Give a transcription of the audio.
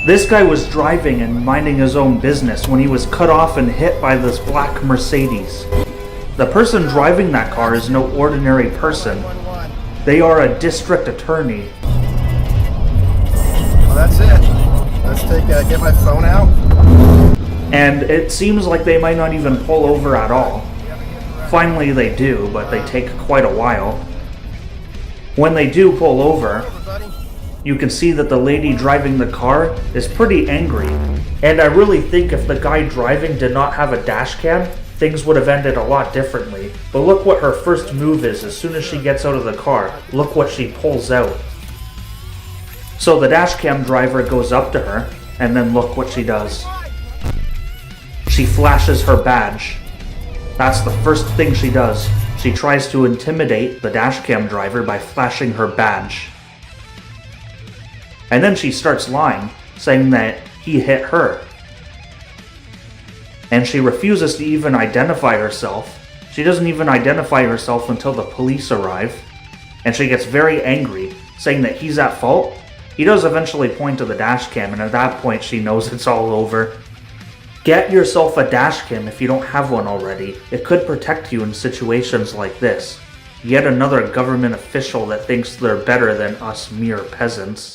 This guy was driving and minding his own business when he was cut off and hit by this black Mercedes. The person driving that car is no ordinary person. They are a district attorney. Well, that's it. Let's get my phone out. And it seems like they might not even pull over at all. Finally they do, but they take quite a while. When they do pull over, you can see that the lady driving the car is pretty angry. And I really think if the guy driving did not have a dash cam, things would have ended a lot differently. But look what her first move is as soon as she gets out of the car. Look what she pulls out. So the dash cam driver goes up to her, and then look what she does. She flashes her badge. That's the first thing she does. She tries to intimidate the dashcam driver by flashing her badge. And then she starts lying, saying that he hit her. And she refuses to even identify herself. She doesn't even identify herself until the police arrive. And she gets very angry, saying that he's at fault. He does eventually point to the dashcam, and at that point she knows it's all over. Get yourself a dashcam if you don't have one already. It could protect you in situations like this. Yet another government official that thinks they're better than us mere peasants.